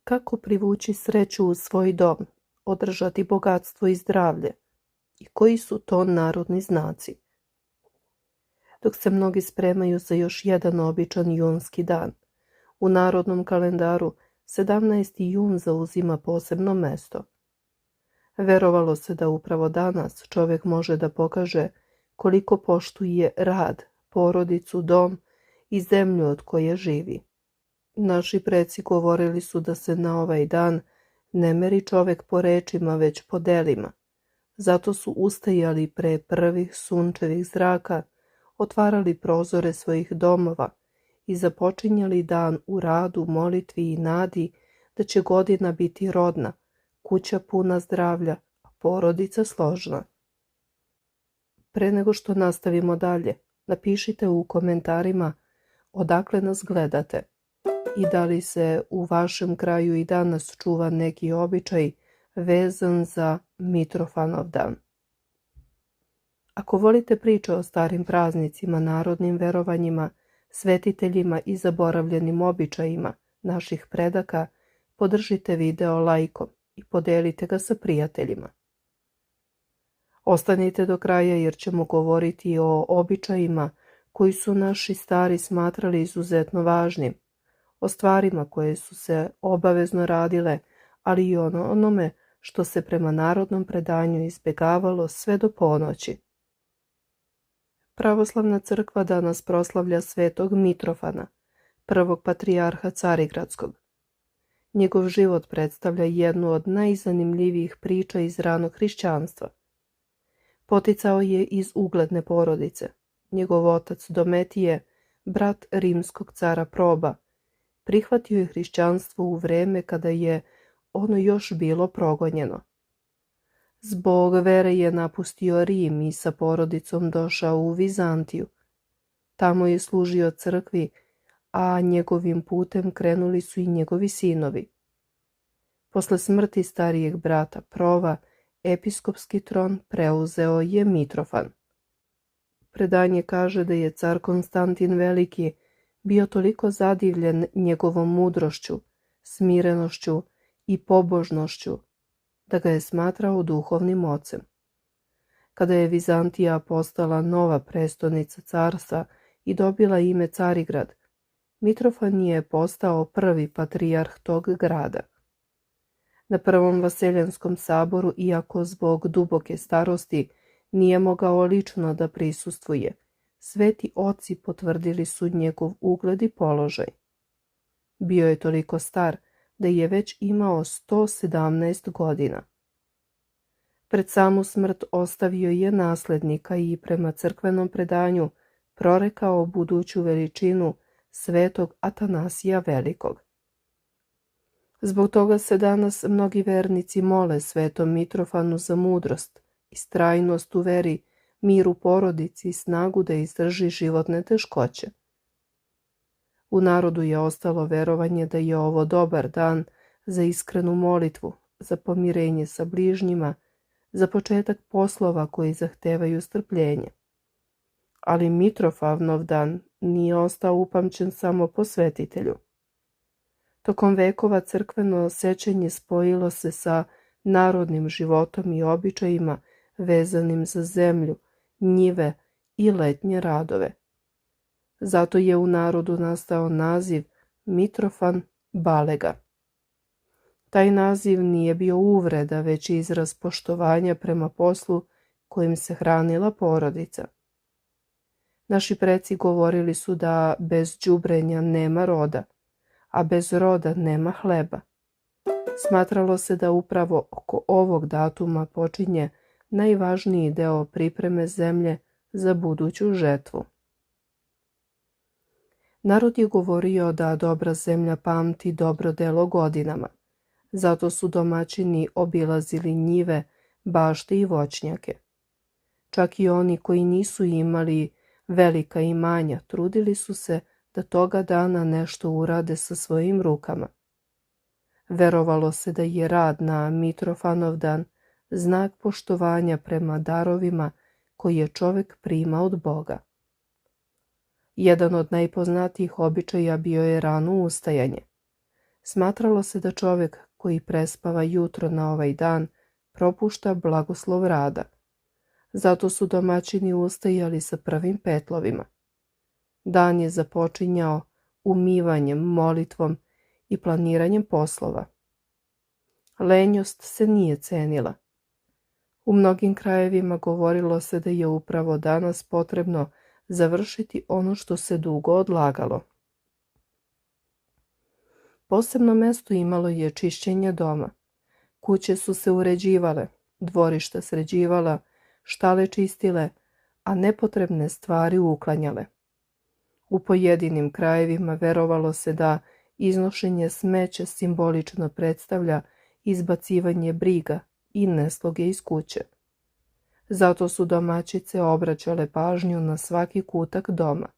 Kako privući sreću u svoj dom, održati bogatstvo i zdravlje? I koji su to narodni znaci? Dok se mnogi spremaju za još jedan običan junski dan, u narodnom kalendaru 17. jun zauzima posebno mesto. Verovalo se da upravo danas čovjek može da pokaže koliko poštuje rad, porodicu, dom i zemlju od koje živi. Naši preci govorili su da se na ovaj dan ne meri čovjek po rečima, već po delima. Zato su ustajali pre prvih sunčevih zraka, otvarali prozore svojih domova i započinjali dan u radu, molitvi i nadi da će godina biti rodna, kuća puna zdravlja, a porodica složna. Pre nego što nastavimo dalje, napišite u komentarima odakle nas gledate i da li se u vašem kraju i danas čuva neki običaj vezan za Mitrofanov dan. Ako volite priče o starim praznicima, narodnim verovanjima, svetiteljima i zaboravljenim običajima naših predaka, podržite video lajkom i podelite ga sa prijateljima. Ostanite do kraja jer ćemo govoriti o običajima koji su naši stari smatrali izuzetno važnim, o stvarima koje su se obavezno radile, ali i onome što se prema narodnom predanju izbjegavalo sve do ponoći. Pravoslavna crkva danas proslavlja svetog Mitrofana, prvog patrijarha Carigradskog. Njegov život predstavlja jednu od najzanimljivijih priča iz ranog hrišćanstva. Poticao je iz ugledne porodice. Njegov otac Dometije, brat rimskog cara Proba, prihvatio je hrišćanstvo u vreme kada je ono još bilo progonjeno. Zbog vere je napustio Rim i sa porodicom došao u Vizantiju. Tamo je služio crkvi, a njegovim putem krenuli su i njegovi sinovi. Posle smrti starijeg brata Prova, episkopski tron preuzeo je Mitrofan. Predanje kaže da je car Konstantin Veliki bio toliko zadivljen njegovom mudrošću, smirenošću i pobožnošću, da ga je smatrao duhovnim ocem. Kada je Vizantija postala nova prestonica carstva i dobila ime Carigrad, Mitrofan je postao prvi patrijarh tog grada. Na prvom Vaseljenskom saboru, iako zbog duboke starosti nije mogao lično da prisustvuje, sveti oci potvrdili su njegov ugled i položaj. Bio je toliko star da je već imao 117 godina. Pred samu smrt ostavio je naslednika i prema crkvenom predanju prorekao buduću veličinu svetog Atanasija Velikog. Zbog toga se danas mnogi vernici mole svetom Mitrofanu za mudrost, istrajnost u veri, mir u porodici i snagu da izdrži životne teškoće. U narodu je ostalo verovanje da je ovo dobar dan za iskrenu molitvu, za pomirenje sa bližnjima, za početak poslova koji zahtevaju strpljenje. Ali Mitrofanov dan nije ostao upamćen samo po svetitelju. Tokom vekova crkveno sećanje spojilo se sa narodnim životom i običajima vezanim za zemlju, njive i letnje radove. Zato je u narodu nastao naziv Mitrofan Balega. Taj naziv nije bio uvreda, već izraz poštovanja prema poslu kojim se hranila porodica. Naši preci govorili su da bez đubrenja nema roda, a bez roda nema hleba. Smatralo se da upravo oko ovog datuma počinje najvažniji deo pripreme zemlje za buduću žetvu. Narod je govorio da dobra zemlja pamti dobro delo godinama. Zato su domaćini obilazili njive, bašte i voćnjake. Čak i oni koji nisu imali velika imanja trudili su se da toga dana nešto urade sa svojim rukama. Verovalo se da je rad na Mitrofanov dan znak poštovanja prema darovima koje čovjek prima od Boga. Jedan od najpoznatijih običaja bio je rano ustajanje. Smatralo se da čovjek koji prespava jutro na ovaj dan propušta blagoslov rada. Zato su domaćini ustajali sa prvim petlovima. Dan je započinjao umivanjem, molitvom i planiranjem poslova. Lenjost se nije cenila. U mnogim krajevima govorilo se da je upravo danas potrebno završiti ono što se dugo odlagalo. Posebno mesto imalo je čišćenje doma. Kuće su se uređivale, dvorišta sređivala, štale čistile, a nepotrebne stvari uklanjale. U pojedinim krajevima verovalo se da iznošenje smeća simbolično predstavlja izbacivanje briga i nesloge iz kuće. Zato su domaćice obraćale pažnju na svaki kutak doma.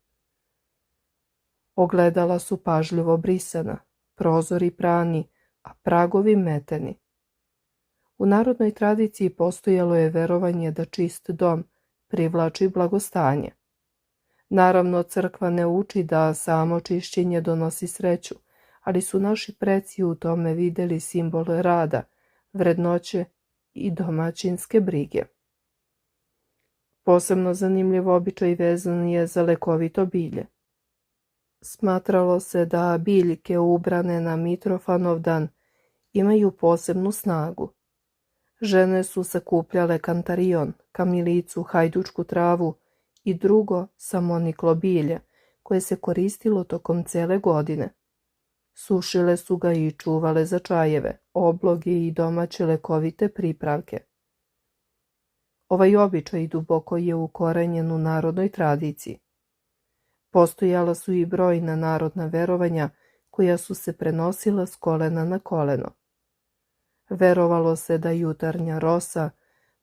Ogledala su pažljivo brisana, prozori prani, a pragovi meteni. U narodnoj tradiciji postojalo je verovanje da čist dom privlači blagostanje. Naravno, crkva ne uči da samo čišćenje donosi sreću, ali su naši preci u tome vidjeli simbol rada, vrednoće i domaćinske brige. Posebno zanimljiv običaj vezan je za lekovito bilje. Smatralo se da biljke ubrane na Mitrofanov dan imaju posebnu snagu. Žene su sakupljale kantarion, kamilicu, hajdučku travu i drugo samoniklo bilje, koje se koristilo tokom cele godine. Sušile su ga i čuvale za čajeve, obloge i domaće lekovite pripravke. Ovaj običaj duboko je ukorenjen u narodnoj tradiciji. Postojala su i brojna narodna verovanja koja su se prenosila s kolena na koleno. Verovalo se da jutarnja rosa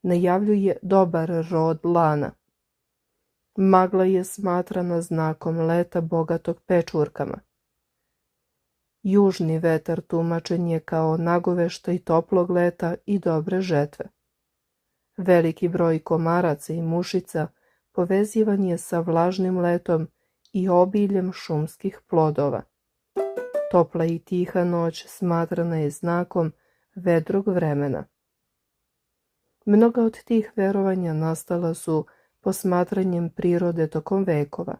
najavljuje dobar rod lana. Magla je smatrana znakom leta bogatog pečurkama. Južni vetar tumačen je kao nagoveštaj toplog leta i dobre žetve. Veliki broj komaraca i mušica povezivan je sa vlažnim letom i obiljem šumskih plodova. Topla i tiha noć smatrana je znakom vedrog vremena. Mnoga od tih verovanja nastala su posmatranjem prirode tokom vekova.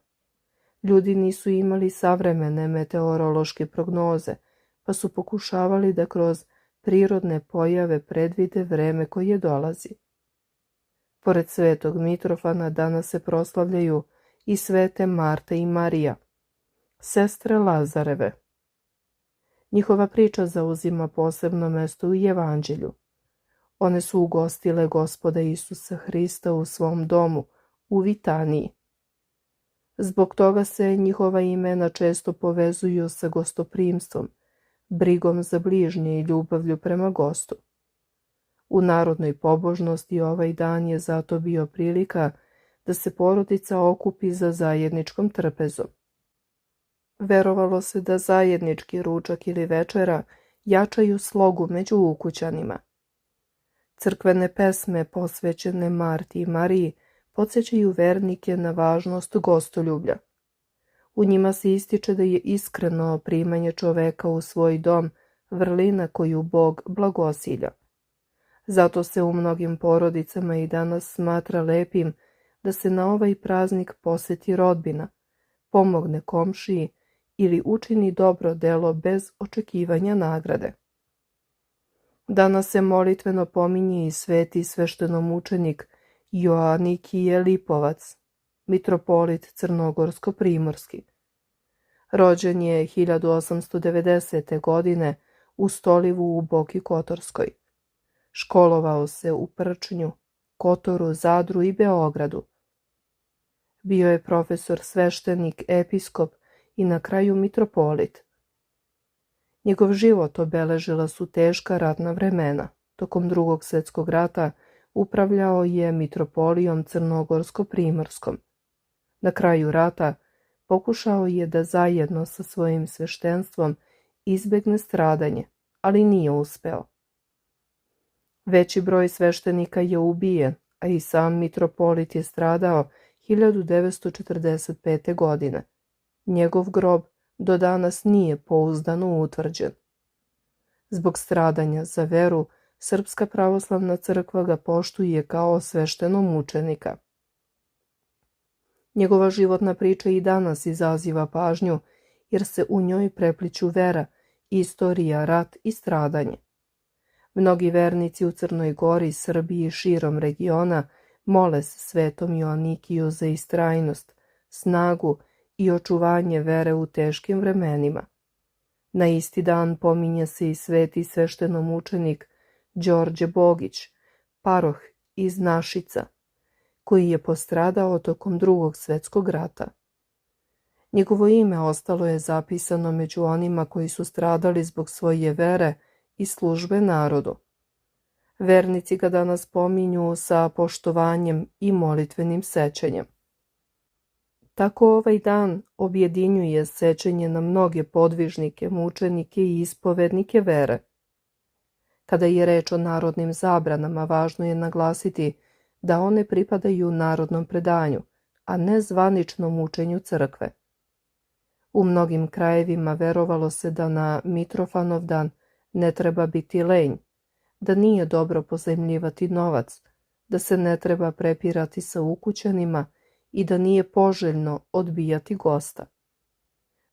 Ljudi nisu imali savremene meteorološke prognoze, pa su pokušavali da kroz prirodne pojave predvide vreme koje dolazi. Pored svetog Mitrofana danas se proslavljaju i svete Marta i Marija, sestre Lazareve. Njihova priča zauzima posebno mesto u Evanđelju. One su ugostile Gospoda Isusa Hrista u svom domu, u Vitaniji. Zbog toga se njihova imena često povezuju sa gostoprimstvom, brigom za bližnje i ljubavlju prema gostu. U narodnoj pobožnosti ovaj dan je zato bio prilika da se porodica okupi za zajedničkom trpezom. Verovalo se da zajednički ručak ili večera jačaju slogu među ukućanima. Crkvene pesme posvećene Marti i Mariji podsjećaju vernike na važnost gostoljublja. U njima se ističe da je iskreno primanje čoveka u svoj dom vrlina koju Bog blagosilja. Zato se u mnogim porodicama i danas smatra lepim da se na ovaj praznik poseti rodbina, pomogne komšiji ili učini dobro delo bez očekivanja nagrade. Danas se molitveno pominje i sveti sveštenomučenik Joanikije Lipovac, mitropolit crnogorsko-primorski. Rođen je 1890. godine u Stolivu u Boki Kotorskoj. Školovao se u Prčnju, Kotoru, Zadru i Beogradu. Bio je profesor, sveštenik, episkop i na kraju mitropolit. Njegov život obeležila su teška ratna vremena. Tokom Drugog svjetskog rata upravljao je mitropolijom crnogorsko-primorskom. Na kraju rata pokušao je da zajedno sa svojim sveštenstvom izbegne stradanje, ali nije uspeo. Veći broj sveštenika je ubijen, a i sam mitropolit je stradao 1945. godine. Njegov grob do danas nije pouzdano utvrđen. Zbog stradanja za veru, Srpska pravoslavna crkva ga poštuje kao sveštenog mučenika. Njegova životna priča i danas izaziva pažnju, jer se u njoj prepliću vera, istorija, rat i stradanje. Mnogi vernici u Crnoj Gori, Srbiji i širom regiona mole se svetom Joanikiju za istrajnost, snagu i očuvanje vere u teškim vremenima. Na isti dan pominje se i sveti sveštenomučenik Đorđe Bogić, paroh iz Našica, koji je postradao tokom Drugog svjetskog rata. Njegovo ime ostalo je zapisano među onima koji su stradali zbog svoje vere i službe narodu. Vernici ga danas pominju sa poštovanjem i molitvenim sećanjem. Tako ovaj dan objedinjuje sećanje na mnoge podvižnike, mučenike i ispovednike vere. Kada je reč o narodnim zabranama, važno je naglasiti da one pripadaju narodnom predanju, a ne zvaničnom učenju crkve. U mnogim krajevima verovalo se da na Mitrofanov dan ne treba biti lenj, da nije dobro pozajmljivati novac, da se ne treba prepirati sa ukućanima i da nije poželjno odbijati gosta.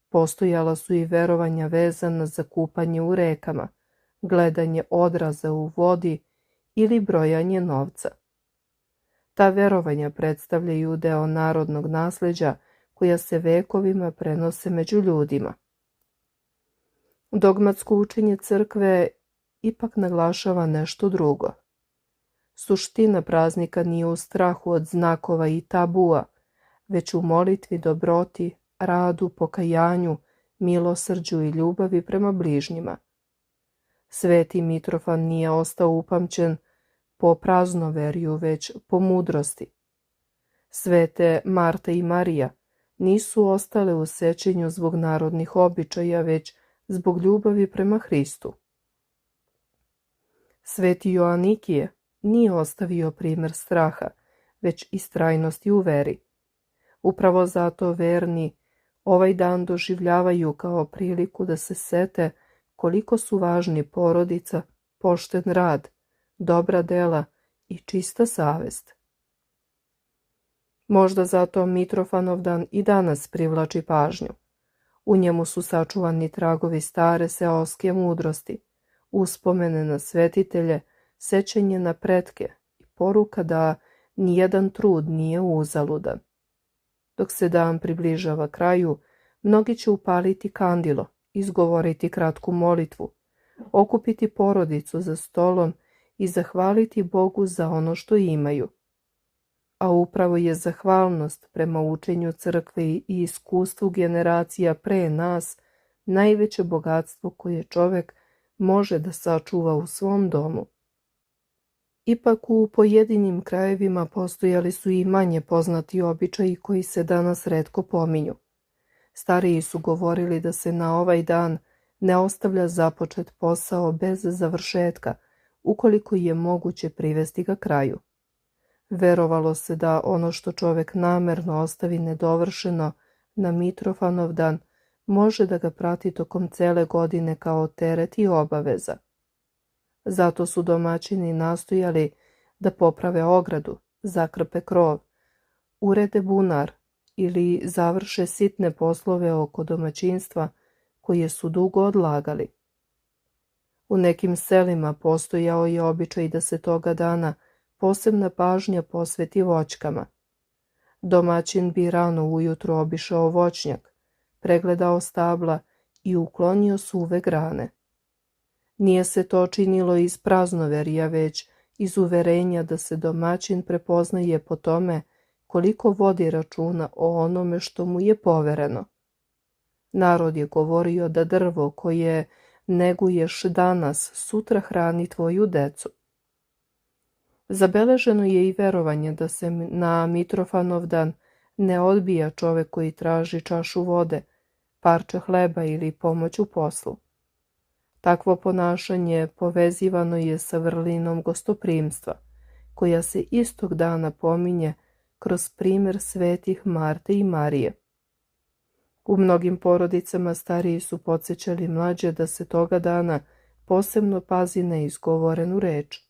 Postojala su i verovanja vezana za kupanje u rekama, gledanje odraza u vodi ili brojanje novca. Ta verovanja predstavljaju deo narodnog nasleđa koja se vekovima prenose među ljudima. Dogmatsko učenje crkve ipak naglašava nešto drugo. Suština praznika nije u strahu od znakova i tabua, već u molitvi, dobroti, radu, pokajanju, milosrđu i ljubavi prema bližnjima. Sveti Mitrofan nije ostao upamćen po praznoverju, već po mudrosti. Svete Marta i Marija nisu ostale u sećenju zbog narodnih običaja, već zbog ljubavi prema Hristu. Sveti Joanikije nije ostavio primjer straha, već istrajnosti u veri. Upravo zato verni ovaj dan doživljavaju kao priliku da se sete koliko su važni porodica, pošten rad, dobra dela i čista savest. Možda zato Mitrofanov dan i danas privlači pažnju. U njemu su sačuvani tragovi stare seoske mudrosti, uspomene na svetitelje, sećanje na pretke i poruka da nijedan trud nije uzaludan. Dok se dan približava kraju, mnogi će upaliti kandilo, izgovoriti kratku molitvu, okupiti porodicu za stolom i zahvaliti Bogu za ono što imaju. A upravo je zahvalnost prema učenju crkve i iskustvu generacija pre nas najveće bogatstvo koje čovek može da sačuva u svom domu. Ipak u pojedinim krajevima postojali su i manje poznati običaji koji se danas retko pominju. Stariji su govorili da se na ovaj dan ne ostavlja započet posao bez završetka, ukoliko je moguće privesti ga kraju. Verovalo se da ono što čovek namerno ostavi nedovršeno na Mitrofanov dan može da ga prati tokom cele godine kao teret i obaveza. Zato su domaćini nastojali da poprave ogradu, zakrpe krov, urede bunar ili završe sitne poslove oko domaćinstva koje su dugo odlagali. U nekim selima postojao je običaj da se toga dana posebna pažnja posveti voćkama. Domaćin bi rano ujutro obišao voćnjak, pregledao stabla i uklonio suve grane. Nije se to činilo iz praznoverja, već iz uverenja da se domaćin prepoznaje po tome koliko vodi računa o onome što mu je povereno. Narod je govorio da drvo koje neguješ danas, sutra hrani tvoju decu. Zabeleženo je i verovanje da se na Mitrofanov dan ne odbija čovek koji traži čašu vode, parče hleba ili pomoć u poslu. Takvo ponašanje povezivano je sa vrlinom gostoprimstva, koja se istog dana pominje kroz primer svetih Marte i Marije. U mnogim porodicama stariji su podsjećali mlađe da se toga dana posebno pazi na izgovorenu reč.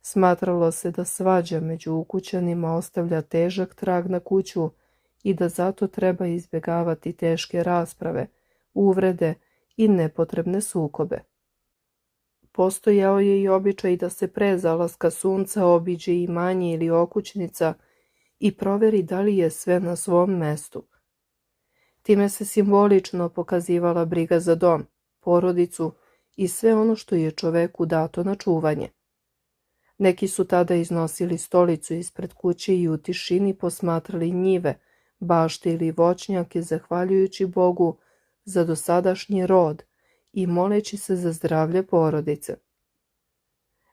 Smatralo se da svađa među ukućanima ostavlja težak trag na kuću i da zato treba izbjegavati teške rasprave, uvrede i nepotrebne sukobe. Postojao je i običaj da se pre zalaska sunca obiđe imanje ili okućnica i proveri da li je sve na svom mestu. Time se simbolično pokazivala briga za dom, porodicu i sve ono što je čoveku dato na čuvanje. Neki su tada iznosili stolicu ispred kuće i u tišini posmatrali njive, bašte ili voćnjake zahvaljujući Bogu za dosadašnji rod i moleći se za zdravlje porodice.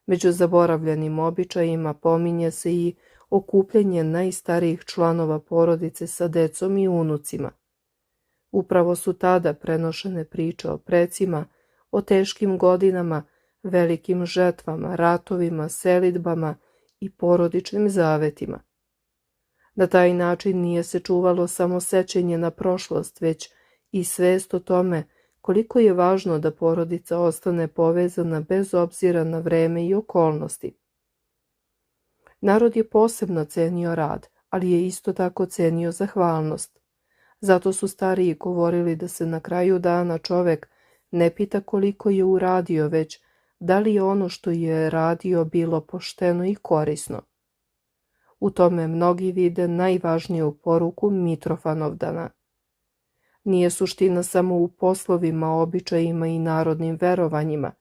Među zaboravljenim običajima pominje se i okupljanje najstarijih članova porodice sa decom i unucima. Upravo su tada prenošene priče o precima, o teškim godinama, velikim žetvama, ratovima, selidbama i porodičnim zavetima. Na taj način nije se čuvalo samo sećanje na prošlost, već i svest o tome koliko je važno da porodica ostane povezana bez obzira na vreme i okolnosti. Narod je posebno cenio rad, ali je isto tako cenio zahvalnost. Zato su stariji govorili da se na kraju dana čovek ne pita koliko je uradio, već da li je ono što je radio bilo pošteno i korisno. U tome mnogi vide najvažniju poruku Mitrofanovdana. Nije suština samo u poslovima, običajima i narodnim verovanjima,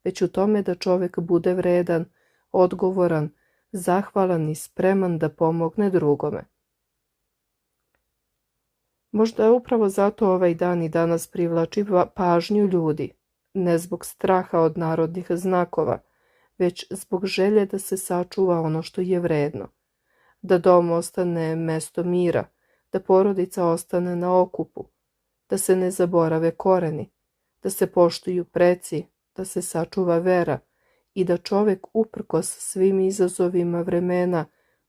već u tome da čovek bude vredan, odgovoran, zahvalan i spreman da pomogne drugome. Možda je upravo zato ovaj dan i danas privlači pažnju ljudi, ne zbog straha od narodnih znakova, već zbog želje da se sačuva ono što je vredno, da dom ostane mesto mira, da porodica ostane na okupu, da se ne zaborave koreni, da se poštuju preci, da se sačuva vera i da čovek uprkos svim izazovima vremena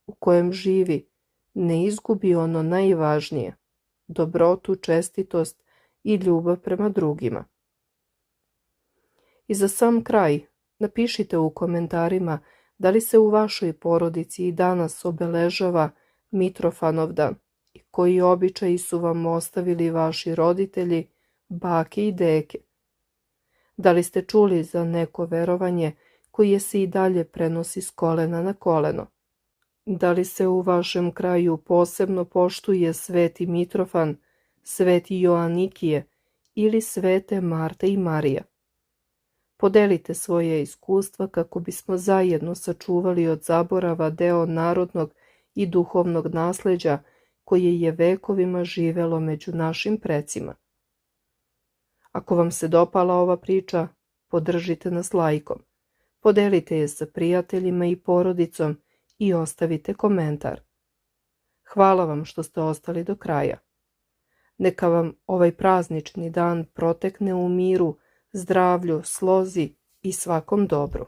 u kojem živi ne izgubi ono najvažnije, dobrotu, čestitost i ljubav prema drugima. I za sam kraj, napišite u komentarima da li se u vašoj porodici i danas obeležava Mitrofanovdan i koji običaji su vam ostavili vaši roditelji, bake i deke. Da li ste čuli za neko verovanje koje se i dalje prenosi s kolena na koleno? Da li se u vašem kraju posebno poštuje Sveti Mitrofan, Sveti Joanikije ili Svete Marta i Marija? Podelite svoje iskustva kako bismo zajedno sačuvali od zaborava deo narodnog i duhovnog nasleđa koje je vekovima živelo među našim precima. Ako vam se dopala ova priča, podržite nas lajkom, podelite je sa prijateljima i porodicom i ostavite komentar. Hvala vam što ste ostali do kraja. Neka vam ovaj praznični dan protekne u miru, zdravlju, slozi i svakom dobru.